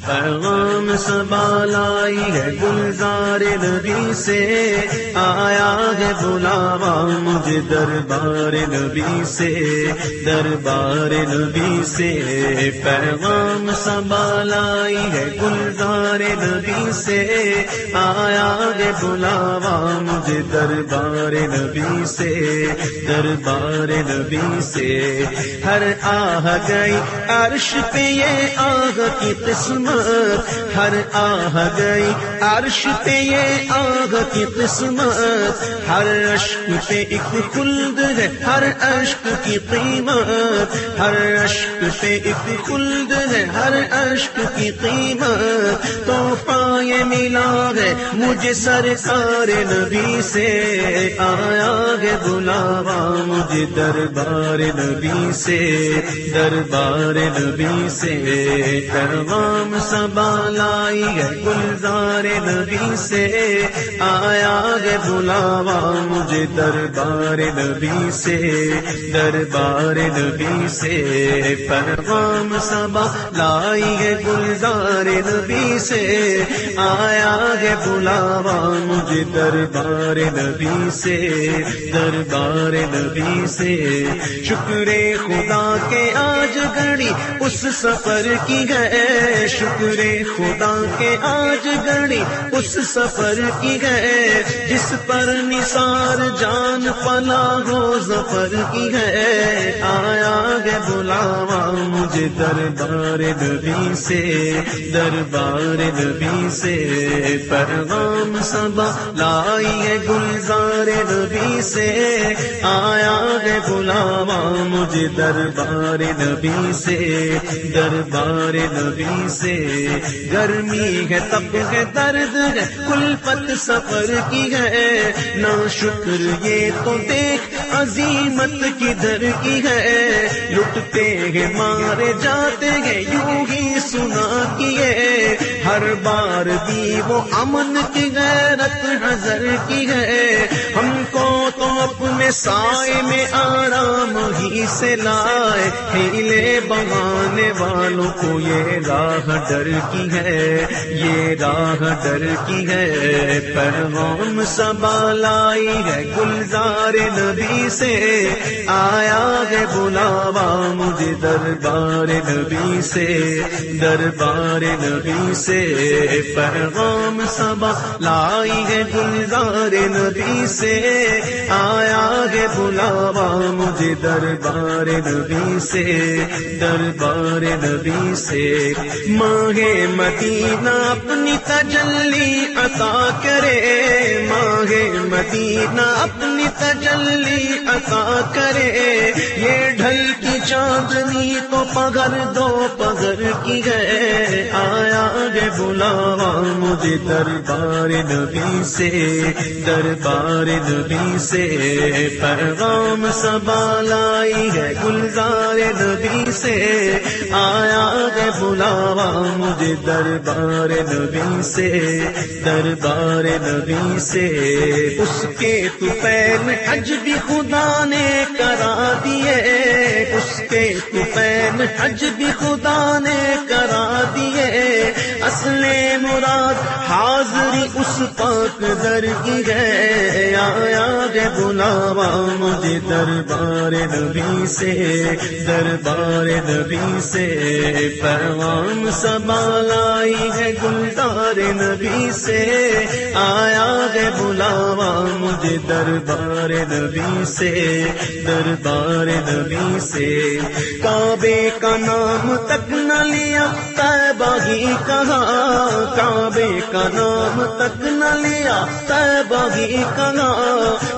پیغام صبا لائی ہے گلزار نبی سے، آیا ہے بلاوا مجھے دربار نبی سے، دربار نبی سے۔ پیغام صبا لائی ہے گلزار نبی سے، آیا ہے بلاوا مجھے دربار نبی سے، دربار نبی سے۔ ہر آہ گئی عرش پہ یہ آہ کی قسمت، ہر آہ گئی عرش پہ یہ آہ کی قسمت، ہر اشک پہ ایک خلد ہے، ہر اشک کی قیمت، ہر اشک پہ ایک خلد ہے، ہر اشک کی قیمت۔ تحفہ یہ ملا ہے مجھے سرکار نبی سے، آیا ہے بلاوا مجھے دربار نبی سے، دربار نبی سے۔ پیغام صبا لائی ہے گلزار نبی سے، آیا ہے بلاوا مجھے دربار نبی سے، دربار نبی سے۔ پیغام صبا لائی ہے گلزار نبی سے، آیا ہے بلاوا مجھے دربار نبی سے، دربار نبی سے۔ شکر خدا کے آج گھڑی اس سفر کی ہے، شکر خدا کے آج گھڑی اس سفر کی ہے، جس پر نثار جان فلاح و ظفر کی ہے۔ آیا ہے بلاوا مجھے دربار نبی سے، دربار نبی سے۔ پیغام صبا لائی ہے گلزار نبی سے، آیا ہے بلاوا مجھے دربار نبی سے، دربار نبی سے۔ گرمی ہے تب ہے درد ہے کلفت سفر کی ہے، نا شکر یہ تو دیکھ عظیمت کدھر کی ہے، لٹتے ہیں مارے جاتے ہیں یوں ہی سنا کیے، ہر بار بھی وہ امن کی غیرت حذر کی ہے، ہم کو تو اپنے سائے میں آرام ہی سے لائے، ہیلے بہانے والوں کو یہ راہ ڈر کی ہے، یہ راہ ڈر کی ہے۔ پیغام صبا لائی ہے گلزار نبی سے، آیا ہے بلاوا مجھے دربار نبی سے، دربار نبی سے۔ پیغام صبا لائی ہے گلزار نبی سے، آیا ہے بلاوا مجھے دربار نبی سے، دربار نبی سے۔ ماہ مدینہ اپنی تجلی عطا کرے، ماہ مدینہ اپنی تجلی عطا کرے، یہ ڈھل کی چاندنی تو پگھر دو پگھر کی ہے، آیا ہے بلاوا مجھے دربار نبی سے، دربار نبی سے۔ پیغام صبا لائی ہے گلزار نبی سے، آیا ہے بلاوا مجھے دربار نبی سے، دربار نبی سے۔ اس کے طفیل حج بھی خدا نے کرا دیے، اس کے طفیل حج بھی خدا نے کرا دیے، اصل مراد حاضری اس پاک در کی ہے، آیا ہے بلاوا مجھے دربار نبی سے، دربار نبی سے۔ پیغام صبا لائی ہے گلزار نبی سے، آیا ہے بلاوا مجھے دربار نبی سے، دربار نبی سے۔ کعبے کا نام تک نہ لیا طیبہ ہی کہا، کعبے کا نام تک نہ لیا طیبہ ہی کہا،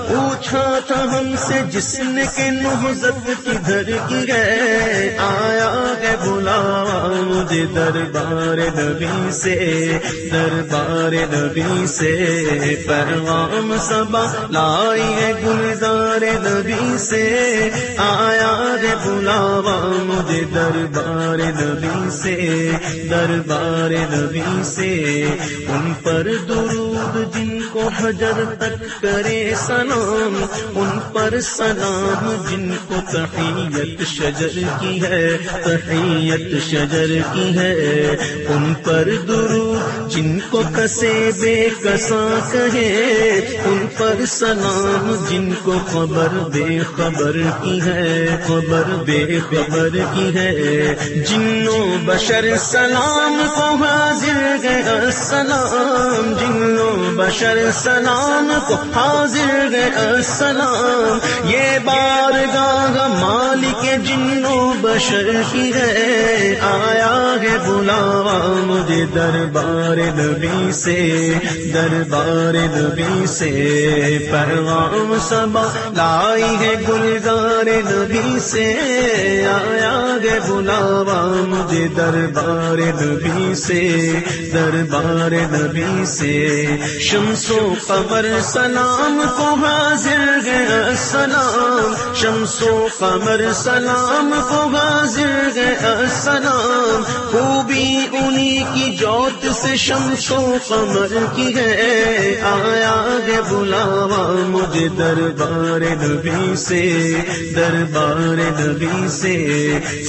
پوچھا تھا ہم سے جس نے کہ نہضت کدھر کی ہے، آیا ہے بلاوا مجھے دربار نبی سے، دربار نبی سے پیغام صبا لائی ہے گلزار نبی سے، آیا ہے بلاوا مجھے دربار نبی سے، دربار نبی سے۔ ان پر درود جن کو حجر تک کرے سلام، ان پر سلام جن کو تحیت شجر کی ہے، تحیت شجر کی ہے۔ ان پر درود جن کو کسے بے کساں کہے، ان پر سلام جن کو خبر بے خبر کی ہے، خبر بے خبر کی ہے۔ جنوں بشر سلام کو حاضر گیا السلام، جنوں بشر سلام کو حاضر گیا السلام، یہ بارگاہ مالک جنوں بشر کی ہے، آیا ہے بلاوا مجھے دربار نبی سے، دربار نبی سے پیغام صبا لائی ہے گلزار نبی سے، آیا ہے بلاوا مجھے دربار نبی سے، دربار نبی سے۔ شمس و قمر سلام کو حاضر گیا السلام، شمس و قمر سلام کو حاضر گیا السلام، خوبی انہی کی جوت سے شمس و قمر کی ہے، آیا ہے بلاوا مجھے دربار نبی سے، دربار نبی سے۔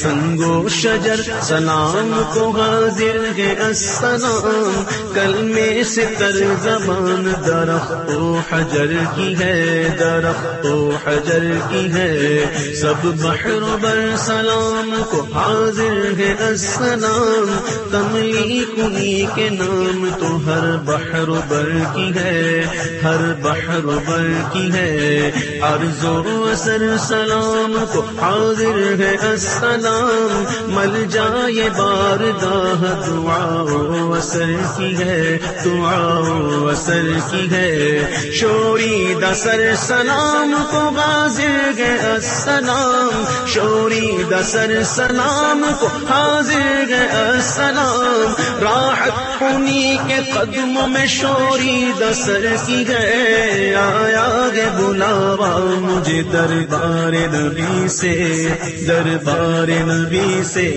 سنگ و شجر سلام کو حاضر ہے السلام، کلمے سے تر زبان درخت و حجر کی ہے، درخت و حجر کی ہے۔ سب بحر و بر سلام کو حاضر ہے السلام، تملیک انہی کے نام تو ہر بحر و بر کی ہے، ہر بحر و بر کی ہے۔ عرض و اثر سلام کو حاضر ہے السلام، مل جائے بارگاہ دعا و اثر کی ہے، دعا و اثر کی ہے۔ شوری دسر سلام کو حاضر ہے السلام، شوری دسر سلام کو حاضر ہے السلام، راحت انہی کے قدموں میں شوری دسر کی ہے، آیا ہے بلاوا مجھے دربار نبی سے، دربار نبی سے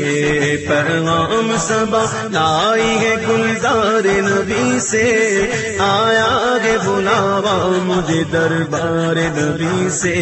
پیغام صبا لائی ہے گلزار نبی سے، آیا ہے بلاوا مجھے دربار نبی سے،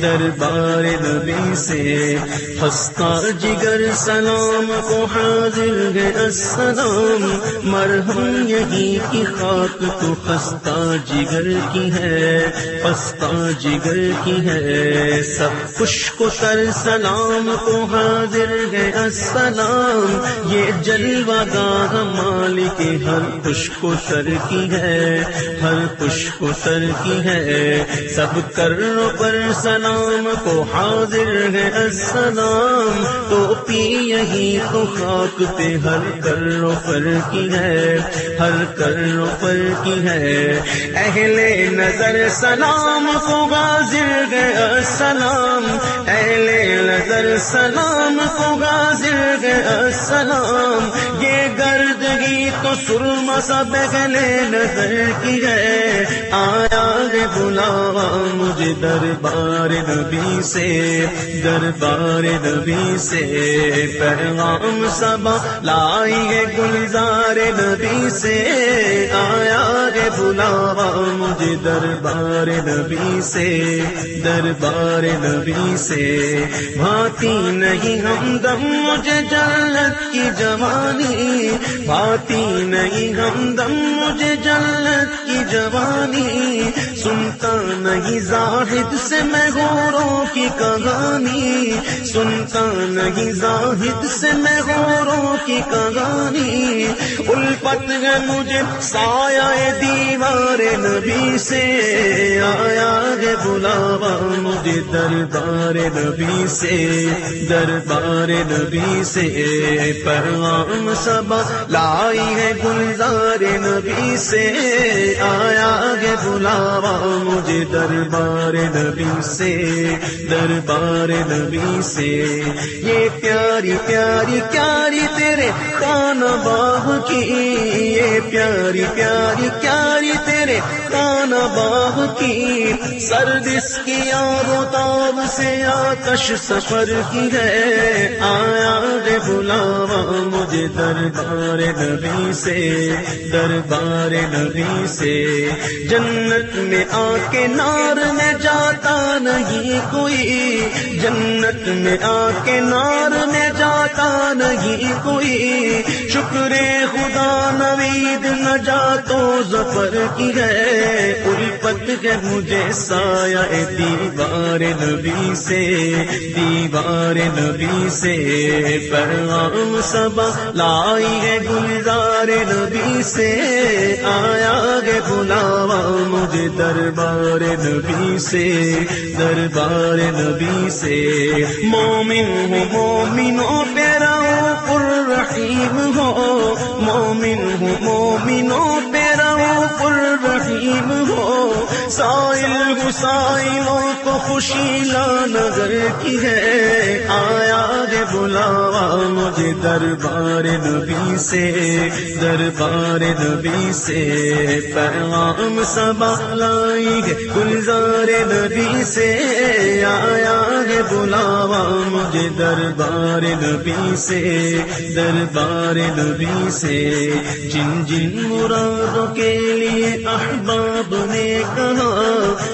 دربار نبی سے۔ خستہ جگر سلام کو حاضر ہے السلام، مرہم یہی کی خاک تو خستہ جگر کی ہے، خستہ جگر کی ہے۔ سب خشک و تر سلام کو حاضر ہے السلام، یہ جلوہ گاہ مالک ہر خشک و تر کی ہے، ہر خشک و تر کی ہے۔ سب کرو پر سلام کو حاضر ہے السلام، تو پی یہی تو خاک پہ ہر کرو پر کی ہے، ہر کرو پر کی ہے۔ اہل نظر سلام کو حاضر ہے السلام، اہل نظر سلام کو حاضر ہے السلام، یہ گردگی تو سرما سا بغلے نظر کی ہے، آیا ہے بلاوا مجھے دربار نبی سے، دربار نبی سے پیغام صبا لائی ہے گلزار نبی سے، آیا ہے بلاوا مجھے دربار نبی سے، دربار نبی سے۔ بھاتی نہیں ہمدم مجھے جنت کی جوانی، بھاتی نہیں ہمدم مجھے جنت کی جوانی، سنتا نہیں زاہد سے میں غوروں کی کہانی، سنتا نہیں زاہد سے میں غوروں کی کہانی، الفت ہے مجھے سایہ دیوار نبی سے، آیا ہے بلاوا مجھے دربار نبی سے، دربار نبی سے پیغام صبا لائی ہے گلزار نبی سے، آیا ہے بلاوا مجھے دربار نبی سے، دربار نبی سے۔ یہ پیاری پیاری پیاری تیرے تیرے کان باغ کی، یہ پیاری پیاری پیاری تیرے کان باغ کی، سرد اس کی آب و تاب سے آتش سفر کی ہے، آیا ہے بلاوا مجھے دربار نبی سے، دربار نبی سے، جنت میں آ کے نار میں جاتا نہیں کوئی، جنت میں آ کے نار میں جاتا نہیں کوئی، شکر خدا نوید نجات و ظفر کی ہے، الفت ہے مجھے سایہ دیوار نبی سے، دیوار نبی سے، پیغام صبا لائی ہے گلزار نبی سے، آیا ہے بلاوا مجھے دربار نبی سے، دربار نبی سے، مومن ہوں مومنوں پہ رؤوف الرحیم ہو، مومن ہوں مومنوں پہ رؤوف الرحیم ہو، سائل سائلوں کو خوشی لا نظر کی ہے، آیا ہے بلاوا مجھے دربار نبی سے، دربار نبی سے، پیغام صبا لائی ہے گلزار نبی سے، آیا ہے بلاوا مجھے دربار نبی سے، دربار نبی سے، جن جن مرادوں کے لیے احباب نے کہا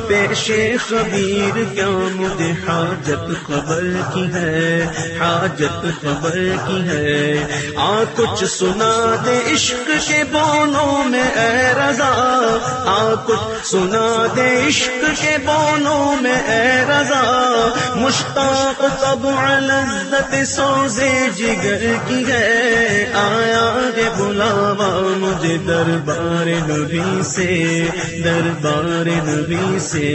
پیش خبیر کیا مجھے حاجت خبر کی ہے، حاجت خبر کی ہے، آ کچھ سنا دے عشق کے بولوں میں اے رضا، آ کچھ سنا دے عشق کے بولوں میں اے رضا، مشتاق طبع لذت سوزے جگر کی ہے، آیا ہے بلاوا مجھے دربار نبی سے، دربار نبی سے،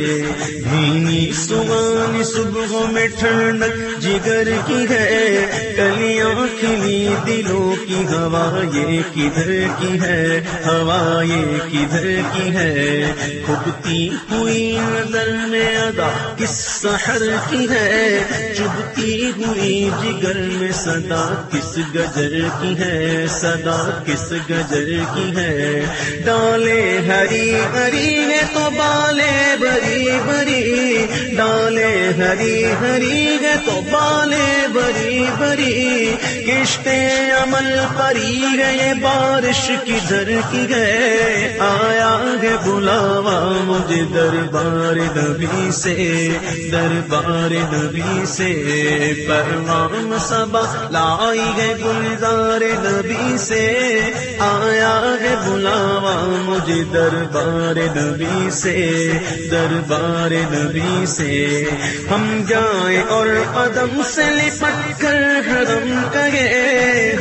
بھینی سوانی صبح میں ٹھنڈک جگر کی ہے، کلیاں کھلی دلوں کی ہوا یہ کدھر کی ہے، ہوا یہ کدھر کی ہے، کھبتی ہوئی نظر میں ادا کس سحر کی ہے، چبھتی ہوئی جگر میں صدا کس گجر کی ہے، صدا کس گجر کی ہے، ڈالے ہری ہری ہے تو بالے بری بری، ڈالے ہری ہری ہے تو بالے بری بری، کشتے عمل پری ہے یہ بارش کدھر کی ہے، آیا ہے بلاوا مجھے دربار نبی سے، دربار نبی سے، پیغام صبا لائی ہے گلزار نبی سے، آیا ہے بلاوا مجھے دربار نبی سے، دربار نبی سے، ہم جائیں اور قدم سے لپٹ کر حرم کہے،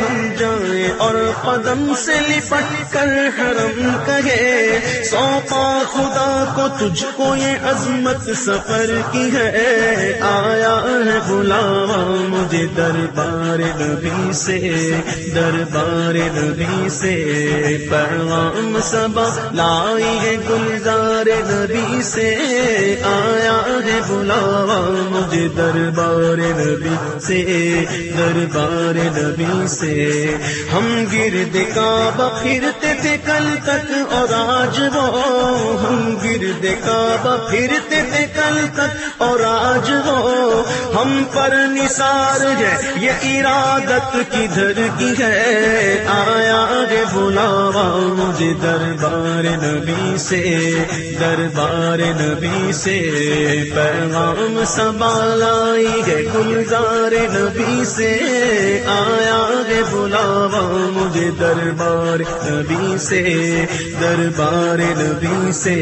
ہم جائیں اور قدم سے لپٹ کر حرم کہے، سونپا خدا کو تجھ کو یہ عظمت سفر کی ہے، آیا ہے بلاوا مجھے دربار نبی سے، دربار نبی سے، پیغام صبا لائی ہے گلزار نبی سے، آیا ہے بلاوا مجھے دربار نبی سے، دربار نبی سے، ہم گرد کعبہ پھرتے تھے کل تک اور آج وہ، ہم گرد کعبہ پھرتے تھے کل تک اور آج وہ، ہم پر نثار ہے یہ ارادت کدھر کی ہے، آیا ہے بلاوا مجھے دربار نبی سے، دربار نبی سے، پیغام صبا لائی ہے گلزار نبی سے، آیا ہے بلاوا مجھے دربار نبی سے، دربار نبی سے،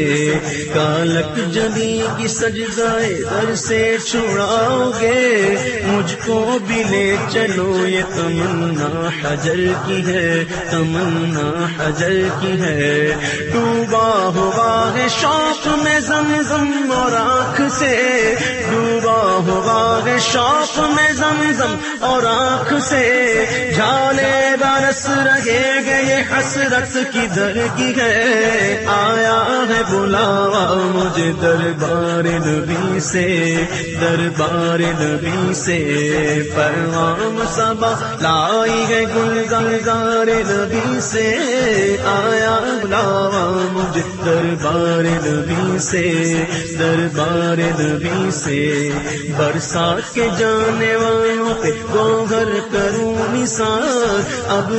کالک جبی کی سجدائے در سے چھڑاؤ گے، مجھ کو بھی لے چلو یہ تمنا حجر کی ہے، تمنا حجر کی ہے، ڈوبا ہوا ہے شوق میں زمزم اور آنکھ سے، ڈوبا ہوا ہے شوق میں زمزم اور آنکھ سے، جھالے بر برس رہے گے یہ حسرت کدھر کی ہے، آیا ہے بلاوا مجھے دربار نبی سے، دربار نبی سے، پیغام صبا لائی ہے گلزار نبی سے، آیا بلاوا مجھے دربار نبی سے، دربار نبی سے، برسات کے جانے والوں پہ گوہر کروں نثار، ابر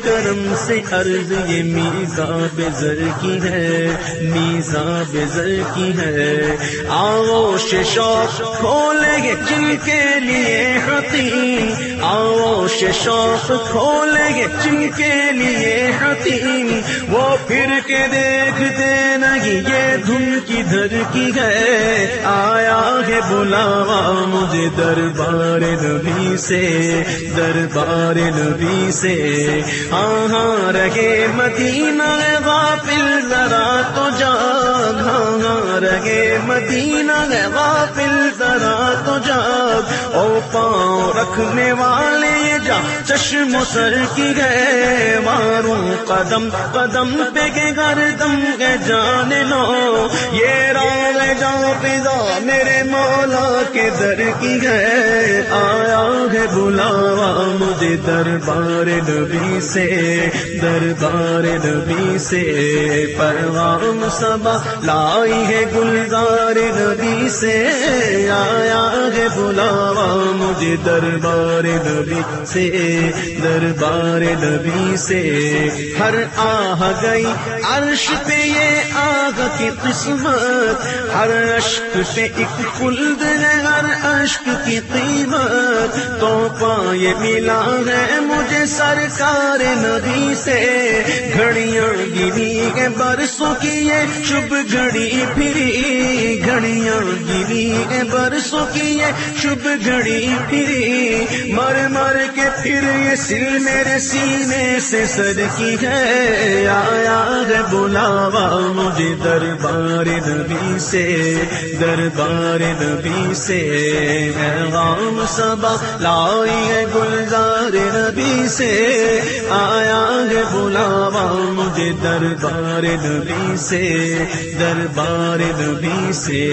کرم سے عرض یہ میزاب زر کی ہے، میزاب زر کی ہے، آغوش شوق کھولیں گے جن کے لیے حتیم، آغوش شوق کھولیں گے جن کے لیے حتیم، وہ پھر کے دیکھتے نہیں یہ دھن کدھر کی ہے، آیا ہے بلاوا مجھے دربار نبی سے، دربار نبی سے، ہاں رہے مدینہ غافل ذرا تو جاگ، ہاں رہے مدینہ غافل ذرا تو جاگ، او پاؤں رکھنے والے جا چشم و سر کی گئے، ماروں قدم قدم پہ کے گردم کے جان لو، یہ راہ جا فضا میرے مولا کے در کی ہے، آیا ہے بلاوا مجھے دربار نبی سے، دربار نبی سے، پیغام صبا لائی ہے گلزار نبی سے، آیا ہے بلاوا مجھے دربار نبی سے، دربار نبی سے، ہر آہ گئی عرش پہ یہ آگ کی قسمت، ہر اشک پہ ایک خلد ہے، ہر اشک کی قیمت، تو پائے ملا ہے مجھے سرکار نبی سے، گھڑیاں گری ہے برسوں کی یہ شب گھڑی پھری، گھڑیاں گری ہے برسوں کی یہ شب گھڑی پھری، مر مر کے پھر یہ سل میرے سینے سے سر کی ہے، آیا ہے بلاوا مجھے دربار نبی سے، دربار نبی سے، پیغام صبا لائی ہے گلزار نبی سے، آیا ہے بلاوا مجھے دربار نبی سے، دربار نبی سے،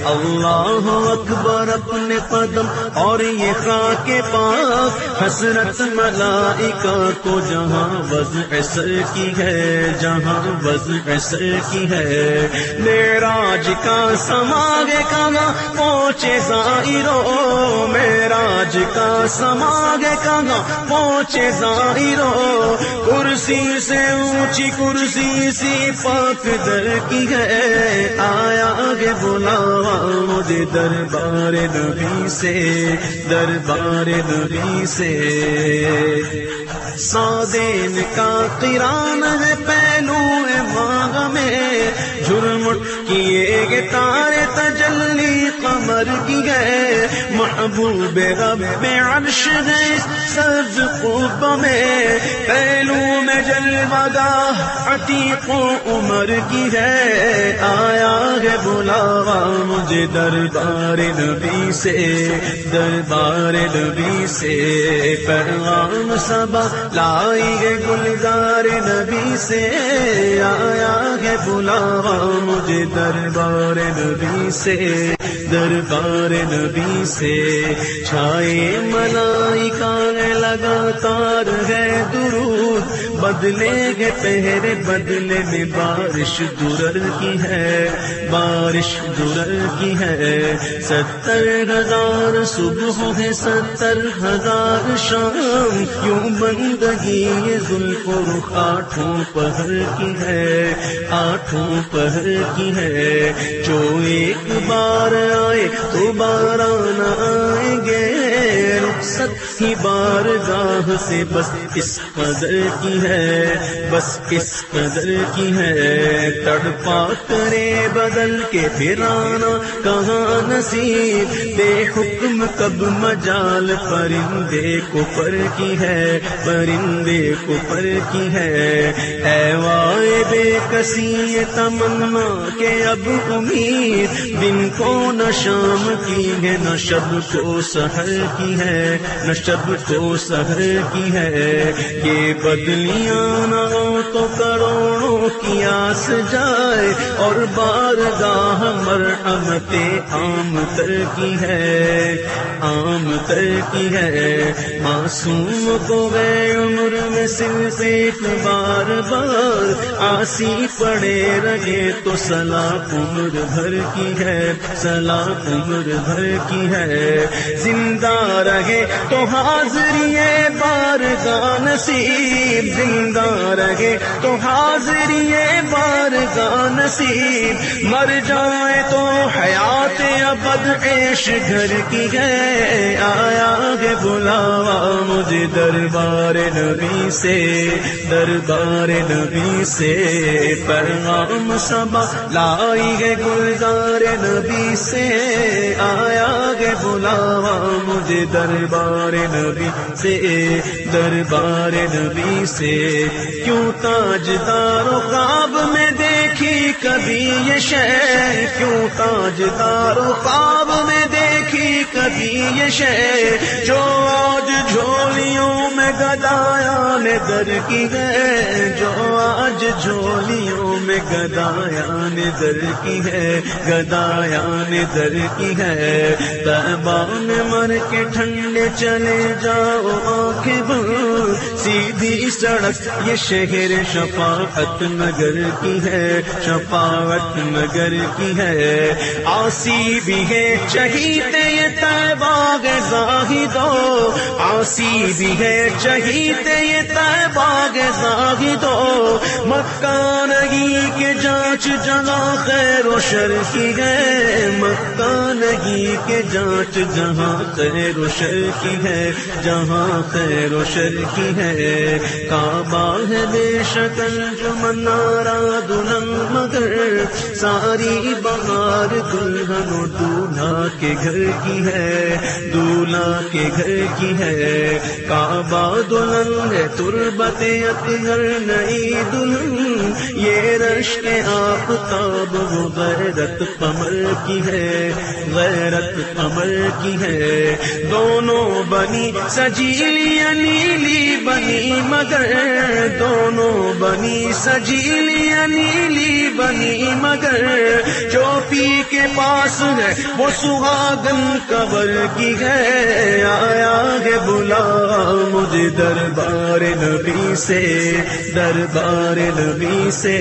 اللہ اکبر اپنے قدم اور یہ خاک پاک، حسرت ملائکہ کو جہاں وضع سر کی ہے، جہاں وضع سر کی ہے، معراج کا سماگ کہاں پہنچے زائرو، معراج کا سماگ کہاں پہنچے زائرو، کرسی سے اونچی کرسی سی پاک در کی ہے، آیا گے بلاوا مجھے دربار نبی سے، دربار نبی سے، سودین کا قران ہے پہلو ماغ میں، جھرمٹ کیے گے تارے تجلی قمر کی ہے، محبوب رب عرش ہے سبز قب میں، پہلو میں جلوہ گاہ عتیق و عمر کی ہے، آیا ہے بلاوا مجھے دربار نبی سے، دربار نبی سے، پیغام صبا لائی ہے گلزار نبی سے، آیا ہے بلاوا مجھے دربار نبی سے، دربار نبی سے، چھائے ملائکہ لگاتار ہے درود، بدلے گے پہرے بدلے میں بارش درر کی ہے، بارش درر کی ہے، 70,000 صبح ہے 70,000 شام، یوں بندگی یہ زلف و رخ آٹھوں پہر کی ہے، آٹھوں پہر کی ہے، جو ایک بار آئے تو بارہ نہ آئیں گے، رخصت ہی بارگاہ سے بس اس قدر کی ہے، بس اس قدر کی ہے، تڑپا کرے بدل کے پھر آنا کہاں نصیب، بے حکم کب مجال پرندے کو پر کی ہے، پرندے کو پر کی ہے، اے وائے بے کسی تمنا کہ اب امید، دن کو نہ شام کی ہے نہ شب کو سحر کی ہے، نہ شب کو سحر کی ہے، یہ بدلیاں نہ ہو تو کروڑوں کی آس جائے، اور بارگاہ مرحمت عام تر کی ہے، عام تر کی ہے۔ معصوم کو گئے عمر میں صرف ایک بار آسی پڑے رہے تو صلاح عمر بھر کی ہے، صلاح عمر بھر کی ہے۔ زندہ رہے تو حاضری بارگاہ نصیب، زندہ رہے تو حاضری بارگاہ نصیب، مر جائے تو حیات ابد عیش گھر کی ہے۔ آیا ہے بلاوا مجھے دربار نبی سے، دربار نبی سے، پیغام صبا لائی ہے گلزار نبی سے۔ آیا ہے بلاوا مجھے دربار نبی سے، دربار نبی سے۔ کیوں تاجدار و خواب میں دیکھی کبھی یہ شے، کیوں تاجدار و خواب میں دیکھی کبھی یہ شے، جو آج جھولیوں میں گدایان در کی ہے، جو آج جھولیوں میں گدایان در کی ہے، گدایان در کی ہے۔ تہبان مر کے ٹھنڈے چلے جاؤ آنکھیں بند، سیدھی سڑک یہ شہر شفاعت نگر کی ہے، شفاعت نگر کی ہے۔ آسی بھی ہے شہید یہ تہباغ زاہدو، آسی بھی ہے شہید یہ تہباغ زاہدو، مکہ نہیں کہ جانچ جہاں خیر و شر کی ہے، مکہ نہیں کہ جانچ جہاں خیر و شر کی ہے، جہاں خیر و شر کی ہے۔ کعبہ ہے بے شکل جو منارہ دلہن مگر، ساری بہار دلہن و دولہا کے گھر کی ہے، دولہا کے گھر کی ہے۔ کعبہ دلہن ہے تربت اطہر نئی دلہن، یہ رشک آفتاب وہ غیرت قمر کی ہے، غیرت قمر کی ہے۔ دونوں بنی سجیلی نیلی بنی مگر، دونوں بنی سجیلی نیلی بنی مگر، جو پی کے پاس ہے وہ سہاگن قبر کی ہے۔ آیا ہے بلا مجھے دربار نبی سے، دربار نبی سے،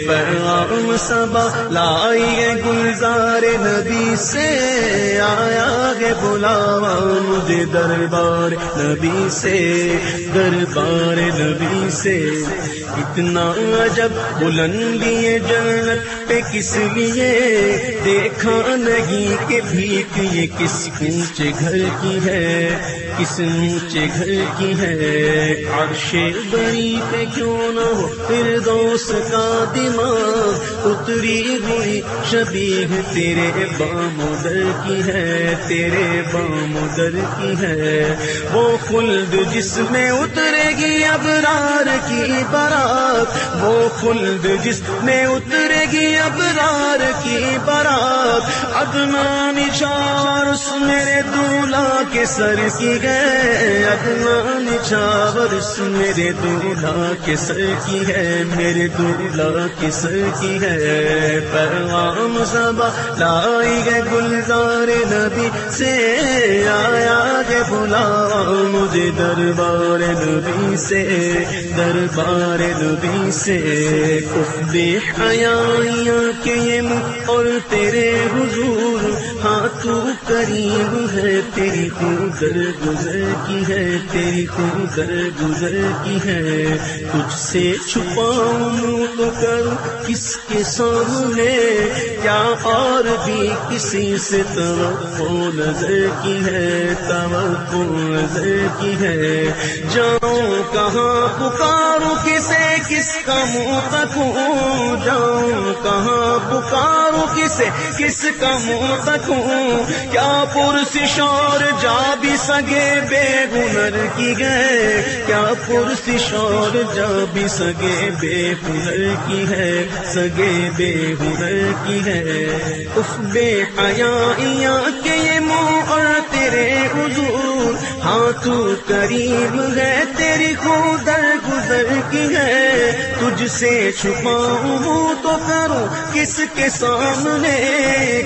پیغام صبا لائی ہے گلزار نبی سے۔ آیا ہے بلاوا مجھے دربار نبی سے، دربار نبی سے۔ اتنا عجب بلندی جنت پہ کس لیے، دیکھا نہیں کہ بھیک یہ کس اونچے گھر کی ہے، کس اونچے گھر کی ہے۔ عرش بری پہ کیوں نہ ہو فردوس کا دماغ، اتری ہوئی شبیہ تیرے بام و در کی ہے، تیرے بام و در کی ہے۔ وہ خلد جس میں اترے گی ابرار کی بارات، وہ خلد جس میں اترے گی ابرار کی بارات، عدنان چار اس میرے دولہا کے سر کی ہے، عدنان چار اس میرے دولہا کے سر کی ہے، میرے دولہا کے سر کی ہے۔ پیغام صبا لائی ہے گلزار نبی سے، آیا ہے بلاوا مجھے دربار نبی سے، دربار نبی سے۔ اف بے حیائیاں کہ یہ منہ اور تیرے حضور، ہاں تو کریم ہے تیری خود در گزر کی ہے، تیری خود در گزر کی ہے۔ تجھ سے چھپاؤں منہ تو کروں کس کے سامنے، کیا اور بھی کسی سے توقع نظر کی ہے، توقع نظر کی ہے۔ جاؤں کہاں پکاروں کسے کس کا منہ تکوں، جاؤں کہاں پکاروں کسے کس کا منہ تکوں، کیا پرسش اور جا بھی سگے بے ہنر کی ہے، کیا پرسش اور جا بھی سگے بے ہنر کی ہے، سگے بے ہنر کی ہے۔ اف بے حیائیاں کہ یہ منہ اور تیرے حضور، ہاں تو کریم ہے، تیری خود گزر کی ہے، تجھ سے چھپاؤں تو کروں کس کے سامنے،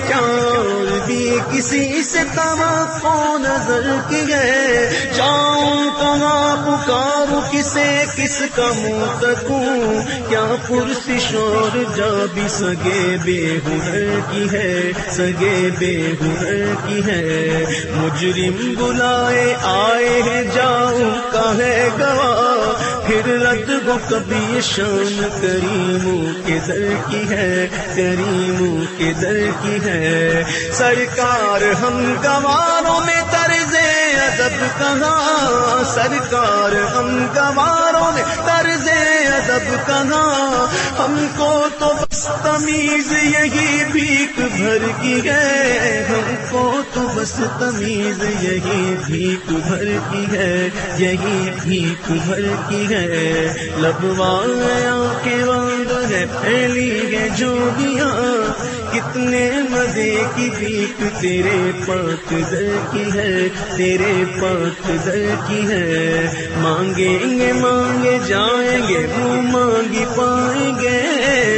کیا اور بھی کسی سے توقع نظر کی ہے، جاؤں کہاں پکاروں کسے کس کا منہ تکوں، کیا پرسش اور جا بھی سگے بے ہنر کی ہے، سگے بے ہنر کی ہے، مجرم بلائے آئے ہیں جاؤں کا ہے گواہ، پھر رد وہ کبھی شان کریموں کے در کی ہے، کریموں کے در کی ہے، سرکار ہم گواروں میں طرز ادب کہاں، سرکار ہم گواروں میں طرز ادب کہاں، ہم کو تو بس تمیز یہی بھیک بھر کی ہے، ہم کو تو بس تمیز یہی بھیک بھر کی ہے، یہی بھیک بھر کی ہے، لبوایا کے وعد ہے پھیلی ہے جو دیا، کتنے مزے کی بھیک تیرے پاک در کی ہے، تیرے پاک در کی ہے، مانگیں گے مانگے جائیں گے وہ مانگی پائیں گے،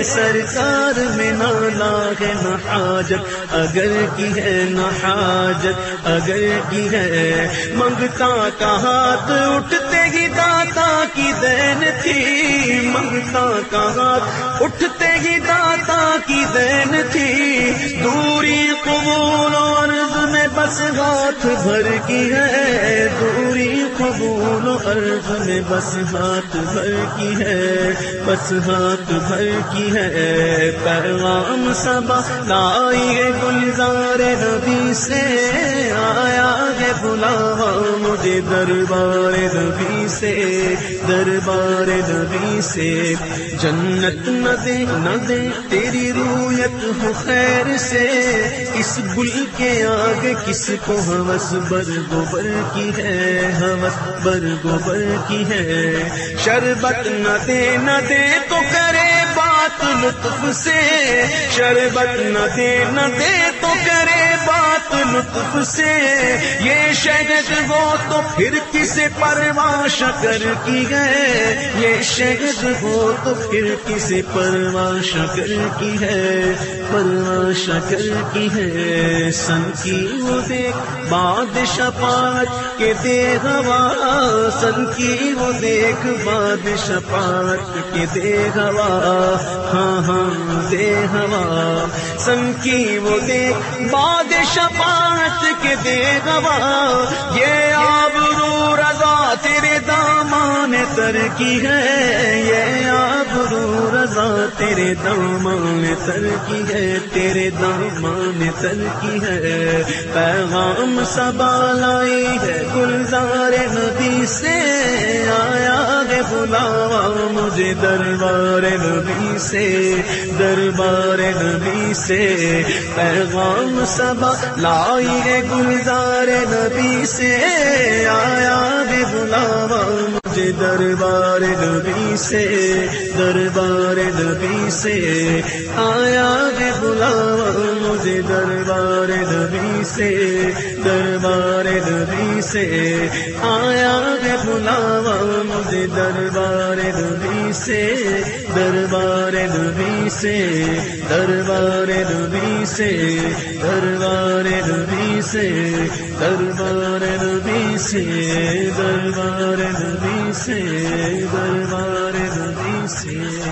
سرکار میں نہ لاغ نہ حاجت اگر کی ہے، نہ حاجت اگر کی ہے، منگتا کا ہاتھ اٹھتے ہی داتا کی دین تھی، منگتا کا ہاتھ اٹھتے ہی داتا کی دین تھی، دوری قبول و عرض میں بس ہاتھ بھر کی ہے، دوری قبول و عرض میں بس ہاتھ بھر کی ہے، بس ہاتھ بھر کی ہے، پیغام صبا لائی ہے گلزار نبی سے، آیا ہے بلاوا مجھے دربار نبی سے، دربار نبی سے، جنت نہ دے نہ دے تیری رویت ہو خیر سے، اس گل کے آگے کس کو ہوس برگوبر کی ہے، ہوس برگوبر کی ہے، شربت نہ دے تو کرے بات لطف سے، شربت نہ دے تو کرے بات لطف سے، یہ شہد وہ تو پھر کسے پرواہ شکر کی ہے، یہ شہد وہ تو پھر کسے پرواہ شکر کی ہے، پرواہ شکر کی ہے، سن کی وہ دیکھ باد شفاعت کے دے ہوا، سن کی وہ دیکھ باد شفاعت کے دے ہوا، ہاں ہاں دے ہوا، سن کی وہ دیکھ باد شفاعت کے دے ہوا، یہ آبرو رضا تیرے دامان تر کی ہے، یہ آبرو رضا تیرے دامان تر کی ہے، تیرے دامان تر کی ہے، پیغام صبا لائی ہے گلزار نبی سے، آیا ہے بلاوا مجھے دربار نبی سے، دربار نبی سے، پیغام صبا لائی ہے گلزار نبی سے، آیا ہے بلاوا مجھے دربار نبی سے، دربار نبی سے، آیا ہے بلاوا مجھے دربار نبی سے، دربار نبی سے، آیا ہے بلاوا مجھے دربار نبی سے، دربار نبی سے، دربار نبی سے، دربار نبی سے، دربار نبی سے، دربار نبی سے، دربار نبی سے۔